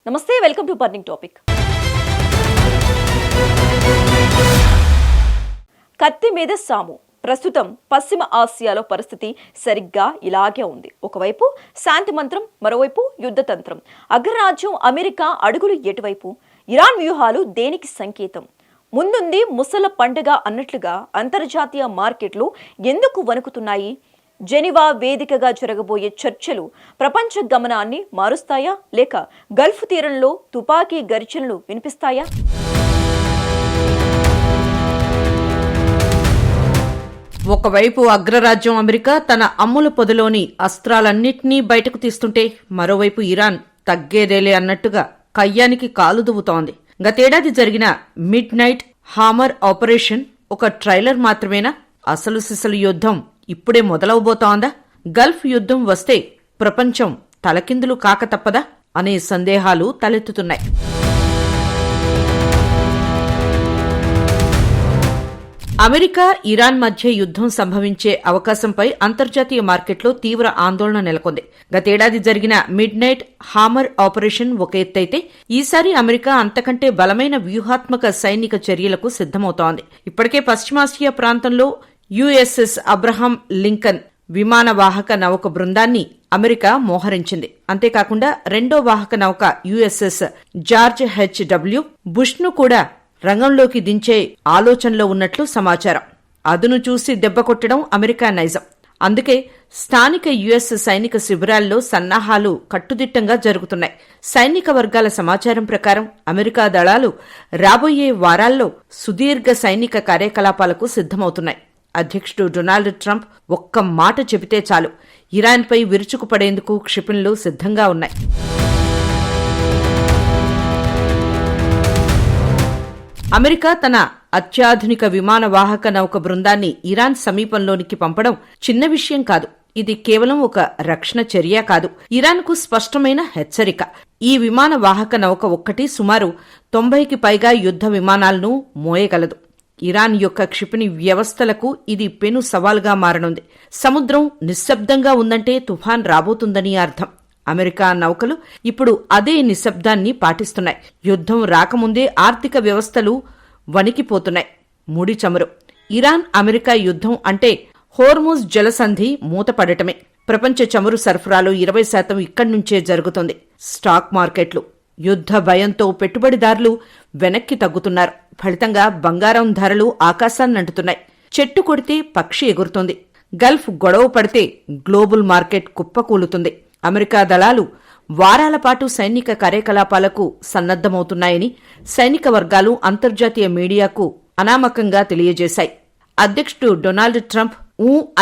నమస్తే, welcome to burning topic. కత్తి మీద సాము. ప్రస్తుతం పశ్చిమ ఆసియాలో పరిస్థితి సరిగ్గా ఇలాగే ఉంది. ఒకవైపు శాంతి మంత్రం, మరోవైపు యుద్ధతంత్రం. అగ్రరాజ్యం అమెరికా అడుగులు ఎటువైపు? ఇరాన్ వ్యూహాలు దేనికి సంకేతం? ముందుంది ముసల పండుగ అన్నట్లుగా అంతర్జాతీయ మార్కెట్లు ఎందుకు వణుకుతున్నాయి? జెనీవా వేదికగా జరగబోయే చర్చలు ప్రపంచ గమనాన్ని మారుస్తాయా, లేక గల్ఫ్ తీరంలో తుపాకీ గర్జనలు వినిపిస్తాయా? ఒకవైపు అగ్రరాజ్యం అమెరికా తన అమ్ముల పొదలోని అస్త్రాలన్నింటినీ బయటకు తీస్తుంటే, మరోవైపు ఇరాన్ తగ్గేదేలే అన్నట్టుగా కయ్యానికి కాలు దువ్వుతోంది. గతేడాది జరిగిన మిడ్ నైట్ హామర్ ఆపరేషన్ ఒక ట్రైలర్ మాత్రమేనా? అసలు సిసలు యుద్ధం ఇప్పుడే మొదలవబోతోందా? గల్ఫ్ యుద్ధం వస్తే ప్రపంచం తలకిందులు కాక తప్పదా అనే సందేహాలు తలెత్తుతున్నాయి. అమెరికా ఇరాన్ మధ్య యుద్ధం సంభవించే అవకాశంపై అంతర్జాతీయ మార్కెట్లో తీవ్ర ఆందోళన నెలకొంది. గతేడాది జరిగిన మిడ్ నైట్ హామర్ ఆపరేషన్ ఒక ఎత్తైతే, ఈసారి అమెరికా అంతకంటే బలమైన వ్యూహాత్మక సైనిక చర్యలకు సిద్ధమవుతోంది. ఇప్పటికే పశ్చిమాసియా ప్రాంతంలో యుఎస్ఎస్ అబ్రహాం లింకన్ విమాన వాహక నౌక బృందాన్ని అమెరికా మోహరించింది. అంతేకాకుండా రెండో వాహక నౌక యుఎస్ఎస్ జార్జ్ హెచ్డబ్ల్యూ బుష్ను కూడా రంగంలోకి దించే ఆలోచనలో ఉన్నట్లు సమాచారం. అదును చూసి దెబ్బకొట్టడం అమెరికా నైజం. అందుకే స్థానిక యుఎస్ సైనిక శిబిరాల్లో సన్నాహాలు కట్టుదిట్టంగా జరుగుతున్నాయి. సైనిక వర్గాల సమాచారం ప్రకారం అమెరికా దళాలు రాబోయే వారాల్లో సుదీర్ఘ సైనిక కార్యకలాపాలకు సిద్ధమవుతున్నాయి. అధ్యక్షుడు డొనాల్డ్ ట్రంప్ ఒక్క మాట చెబితే చాలు, ఇరాన్పై విరుచుకుపడేందుకు క్షిపణులు సిద్ధంగా ఉన్నాయి. అమెరికా తన అత్యాధునిక విమాన వాహక నౌక బృందాన్ని ఇరాన్ సమీపంలోనికి పంపడం చిన్న విషయం కాదు. ఇది కేవలం ఒక రక్షణ చర్య కాదు, ఇరాన్కు స్పష్టమైన హెచ్చరిక. ఈ విమాన వాహక నౌక ఒక్కటి సుమారు 90కి పైగా యుద్ధ విమానాలను మోయగలదు. ఇరాన్ యొక్క క్షిపణి వ్యవస్థలకు ఇది పెను సవాల్గా మారనుంది. సముద్రం నిశ్శబ్దంగా ఉందంటే తుఫాన్ రాబోతుందని అర్థం. అమెరికా నౌకలు ఇప్పుడు అదే నిశ్శబ్దాన్ని పాటిస్తున్నాయి. యుద్ధం రాకముందే ఆర్థిక వ్యవస్థలు వణికిపోతున్నాయి. ముడి చమురు. ఇరాన్ అమెరికా యుద్ధం అంటే హోర్ముజ్ జలసంధి మూతపడటమే. ప్రపంచ చమురు సరఫరాలో 20% ఇక్కడి నుంచే జరుగుతుంది. స్టాక్ మార్కెట్లు యుద్ధ భయంతో పెట్టుబడిదారులు వెనక్కి తగ్గుతున్నారు. ఫలితంగా బంగారం ధరలు ఆకాశాన్నంటుతున్నాయి. చెట్టు కొడితే పక్షి ఎగురుతుంది. గల్ఫ్ గొడవ పడితే గ్లోబల్ మార్కెట్ కుప్పకూలుతుంది. అమెరికా దళాలు వారాల పాటు సైనిక కార్యకలాపాలకు సన్నద్దమవుతున్నాయని సైనిక వర్గాలు అంతర్జాతీయ మీడియాకు అనామకంగా తెలియజేశాయి. అధ్యక్షుడు డొనాల్డ్ ట్రంప్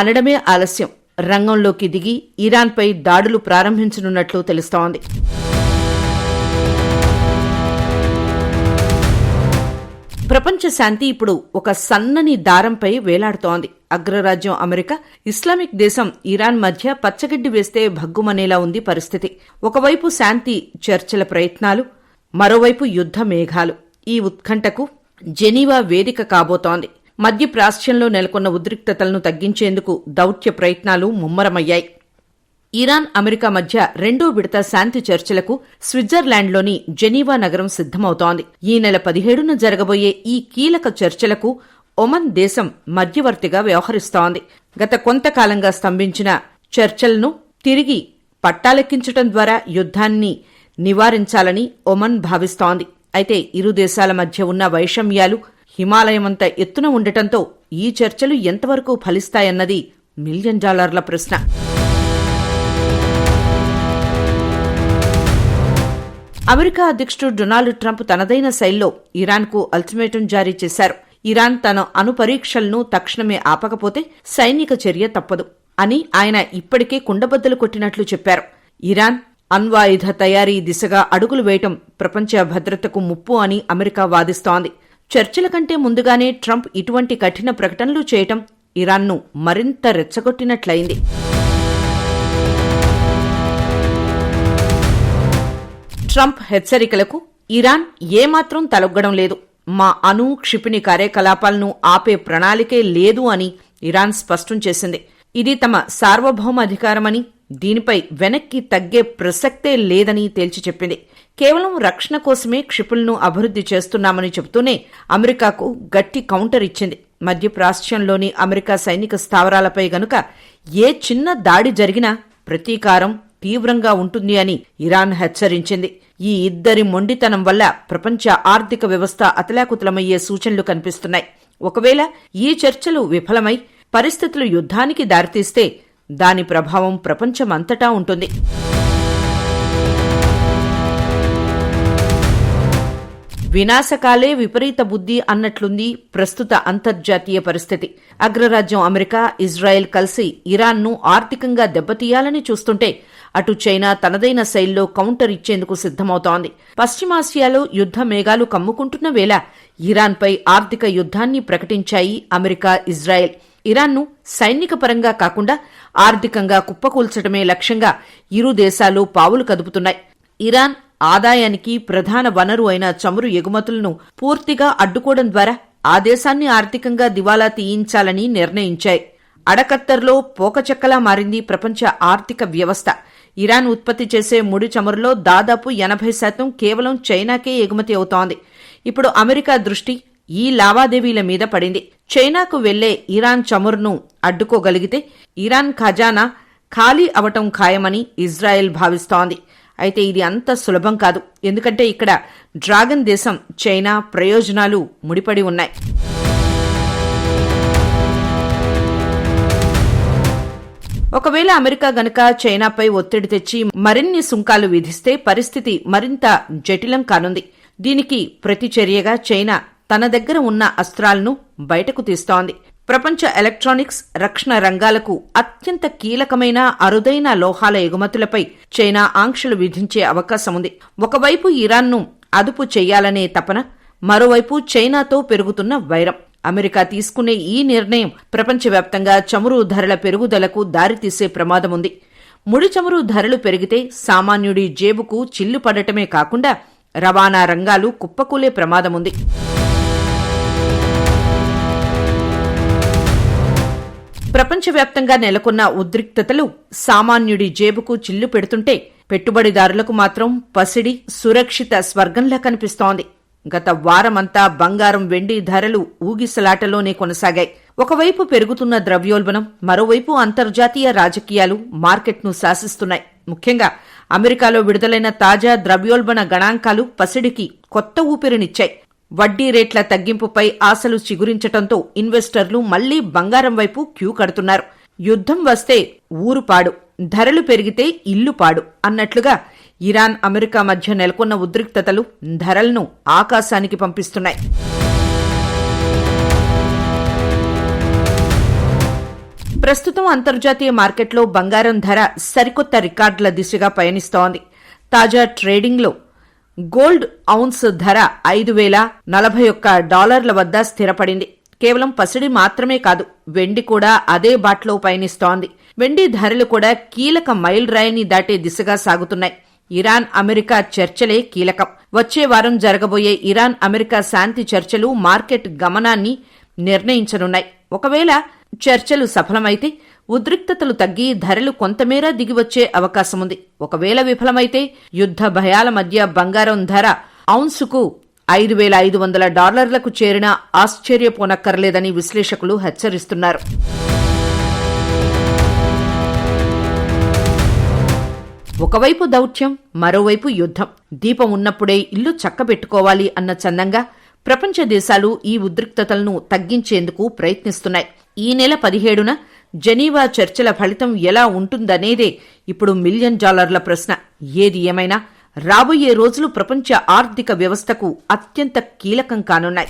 అనడమే ఆలస్యం. రంగంలోకి దిగి ఇరాన్పై దాడులు ప్రారంభించనున్నట్లు తెలుస్తోంది. ప్రపంచ శాంతి ఇప్పుడు ఒక సన్నని దారంపై వేలాడుతోంది. అగ్రరాజ్యం అమెరికా, ఇస్లామిక్ దేశం ఇరాన్ మధ్య పచ్చగడ్డి వేస్తే భగ్గుమనేలా ఉంది పరిస్థితి. ఒకవైపు శాంతి చర్చల ప్రయత్నాలు, మరోవైపు యుద్ధ మేఘాలు. ఈ ఉత్కంఠకు జెనీవా వేదిక కాబోతోంది. మధ్య ప్రాచ్యంలో నెలకొన్న ఉద్రిక్తతలను తగ్గించేందుకు దౌత్య ప్రయత్నాలు ముమ్మరమయ్యాయి. ఇరాన్ అమెరికా మధ్య రెండో విడత శాంతి చర్చలకు స్విట్జర్లాండ్లోని జెనీవా నగరం సిద్ధమవుతోంది. ఈ నెల 17న జరగబోయే ఈ కీలక చర్చలకు ఒమన్ దేశం మధ్యవర్తిగా వ్యవహరిస్తోంది. గత కొంతకాలంగా స్తంభించిన చర్చలను తిరిగి పట్టాలెక్కించడం ద్వారా యుద్ధాన్ని నివారించాలని ఒమన్ భావిస్తోంది. అయితే ఇరు దేశాల మధ్య ఉన్న వైషమ్యాలు హిమాలయమంత ఎత్తున ఉండటంతో ఈ చర్చలు ఎంతవరకు ఫలిస్తాయన్నది $1 మిలియన్ ప్రశ్న. అమెరికా అధ్యక్షుడు డొనాల్డ్ ట్రంప్ తనదైన శైలిలో ఇరాన్కు అల్టిమేటం జారీ చేశారు. ఇరాన్ తన అణుపరీక్షలను తక్షణమే ఆపకపోతే సైనిక చర్య తప్పదు అని ఆయన ఇప్పటికే కుండబద్దలు కొట్టినట్లు చెప్పారు. ఇరాన్ అణ్వాయుధ తయారీ దిశగా అడుగులు వేయటం ప్రపంచ భద్రతకు ముప్పు అని అమెరికా వాదిస్తోంది. చర్చల కంటే ముందుగానే ట్రంప్ ఇటువంటి కఠిన ప్రకటనలు చేయటం ఇరాన్ను మరింత రెచ్చగొట్టినట్లయింది. ట్రంప్ హెచ్చరికలకు ఇరాన్ ఏమాత్రం తలొగ్గడం లేదు. మా క్షిపణి కార్యకలాపాలను ఆపే ప్రణాళికే లేదు అని ఇరాన్ స్పష్టం చేసింది. ఇది తమ సార్వభౌమ అధికారమని, దీనిపై వెనక్కి తగ్గే ప్రసక్తే లేదని తేల్చి చెప్పింది. కేవలం రక్షణ కోసమే క్షిపణులను అభివృద్ధి చేస్తున్నామని చెబుతూనే అమెరికాకు గట్టి కౌంటర్ ఇచ్చింది. మధ్యప్రాచ్యంలోని అమెరికా సైనిక స్థావరాలపై గనుక ఏ చిన్న దాడి జరిగినా ప్రతీకారం తీవ్రంగా ఉంటుంది అని ఇరాన్ హెచ్చరించింది. ఈ ఇద్దరి మొండితనం వల్ల ప్రపంచ ఆర్థిక వ్యవస్థ అతలాకుతలమయ్యే సూచనలు కనిపిస్తున్నాయి. ఒకవేళ ఈ చర్చలు విఫలమై పరిస్థితులు యుద్ధానికి దారితీస్తే దాని ప్రభావం ప్రపంచమంతటా ఉంటుంది. వినాశకాలే విపరీత బుద్ధి అన్నట్లుంది ప్రస్తుత అంతర్జాతీయ పరిస్థితి. అగ్రరాజ్యం అమెరికా, ఇజ్రాయెల్ కలిసి ఇరాన్ను ఆర్థికంగా దెబ్బతీయాలని చూస్తుంటే అటు చైనా తనదైన శైలిలో కౌంటర్ ఇచ్చేందుకు సిద్ధమవుతోంది. పశ్చిమాసియాలో యుద్ధ మేఘాలు కమ్ముకుంటున్న వేళ ఇరాన్పై ఆర్థిక యుద్ధాన్ని ప్రకటించాయి అమెరికా, ఇజ్రాయెల్. ఇరాన్ను సైనిక పరంగా కాకుండా ఆర్థికంగా కుప్పకూల్చడమే లక్ష్యంగా ఇరు దేశాలు పావులు కదుపుతున్నాయి. ఇరాన్ ఆదాయానికి ప్రధాన వనరు అయిన చమురు ఎగుమతులను పూర్తిగా అడ్డుకోవడం ద్వారా ఆ దేశాన్ని ఆర్థికంగా దివాలా తీయించాలని నిర్ణయించాయి. అడకత్తర్లో పోకచెక్కలా మారింది ప్రపంచ ఆర్థిక వ్యవస్థ. ఇరాన్ ఉత్పత్తి చేసే ముడి చమురులో దాదాపు 80% కేవలం చైనాకే ఎగుమతి అవుతోంది. ఇప్పుడు అమెరికా దృష్టి ఈ లావాదేవీల మీద పడింది. చైనాకు వెళ్లే ఇరాన్ చమురును అడ్డుకోగలిగితే ఇరాన్ ఖజానా ఖాళీ అవటం ఖాయమని ఇజ్రాయెల్ భావిస్తోంది. అయితే ఇది అంత సులభం కాదు. ఎందుకంటే ఇక్కడ డ్రాగన్ దేశం చైనా ప్రయోజనాలు ముడిపడి ఉన్నాయి. ఒకవేళ అమెరికా గనక చైనాపై ఒత్తిడి తెచ్చి మరిన్ని సుంకాలు విధిస్తే పరిస్థితి మరింత జటిలం కానుంది. దీనికి ప్రతిచర్యగా చైనా తన దగ్గర ఉన్న అస్త్రాలను బయటకు తీస్తోంది. ప్రపంచ ఎలక్ట్రానిక్స్, రక్షణ రంగాలకు అత్యంత కీలకమైన అరుదైన లోహాల ఎగుమతులపై చైనా ఆంక్షలు విధించే అవకాశముంది. ఒకవైపు ఇరాన్ను అదుపు చెయ్యాలనే తపన, మరోవైపు చైనాతో పెరుగుతున్న వైరం. అమెరికా తీసుకునే ఈ నిర్ణయం ప్రపంచవ్యాప్తంగా చమురు ధరల పెరుగుదలకు దారితీసే ప్రమాదముంది. ముడి చమురు ధరలు పెరిగితే సామాన్యుడి జేబుకు చిల్లు పడటమే కాకుండా రవాణా రంగాలు కుప్పకూలే ప్రమాదముంది. ప్రపంచవ్యాప్తంగా నెలకొన్న ఉద్రిక్తతలు సామాన్యుడి జేబుకు చిల్లు పెడుతుంటే పెట్టుబడిదారులకు మాత్రం పసిడి సురక్షిత స్వర్గంలా కనిపిస్తోంది. గత వారమంతా బంగారం, వెండి ధరలు ఊగిసలాటలోనే కొనసాగాయి. ఒకవైపు పెరుగుతున్న ద్రవ్యోల్బణం, మరోవైపు అంతర్జాతీయ రాజకీయాలు మార్కెట్ను శాసిస్తున్నాయి. ముఖ్యంగా అమెరికాలో విడుదలైన తాజా ద్రవ్యోల్బణ గణాంకాలు పసిడికి కొత్త ఊపిరినిచ్చాయి. వడ్డీ రేట్ల తగ్గింపుపై ఆశలు చిగురించటంతో ఇన్వెస్టర్లు మళ్లీ బంగారం వైపు క్యూ కడుతున్నారు. యుద్ధం వస్తే ఊరు పాడు, ధరలు పెరిగితే ఇల్లు పాడు అన్నట్లుగా ఇరాన్, అమెరికా మధ్య నెలకొన్న ఉద్రిక్తతలు ధరలను ఆకాశానికి పంపిస్తున్నాయి. ప్రస్తుతం అంతర్జాతీయ మార్కెట్లో బంగారం ధర సరికొత్త రికార్డుల దిశగా పయనిస్తోంది. తాజా ట్రేడింగ్లో గోల్డ్ ఔన్స్ ధర $5,041 వద్ద స్థిరపడింది. కేవలం పసిడి మాత్రమే కాదు, వెండి కూడా అదే బాట్లో పయనిస్తోంది. వెండి ధరలు కూడా కీలక మైలురాయిని దాటే దిశగా సాగుతున్నాయి. ఇరాన్, అమెరికా చర్చలే కీలకం. వచ్చే వారం జరగబోయే ఇరాన్, అమెరికా శాంతి చర్చలు మార్కెట్ గమనాన్ని నిర్ణయించనున్నాయి. ఒకవేళ చర్చలు సఫలమైతే ఉద్రిక్తతలు తగ్గి ధరలు కొంతమేర దిగివచ్చే అవకాశముంది. ఒకవేళ విఫలమైతే యుద్ధ భయాల మధ్య బంగారం ధర ఔన్సుకు $5,500 చేరినా ఆశ్చర్యపోనక్కర్లేదని విశ్లేషకులు హెచ్చరిస్తున్నారు. ఒకవైపు దౌత్యం, మరోవైపు యుద్ధం. దీపం ఉన్నప్పుడే ఇల్లు చక్కబెట్టుకోవాలి అన్న చందంగా ప్రపంచ దేశాలు ఈ ఉద్రిక్తతలను తగ్గించేందుకు ప్రయత్నిస్తున్నాయి. ఈ నెల 17న జెనీవా చర్చల ఫలితం ఎలా ఉంటుందనేదే ఇప్పుడు $1 మిలియన్ ప్రశ్న. ఏది ఏమైనా రాబోయే రోజులు ప్రపంచ ఆర్థిక వ్యవస్థకు అత్యంత కీలకం కానున్నాయి.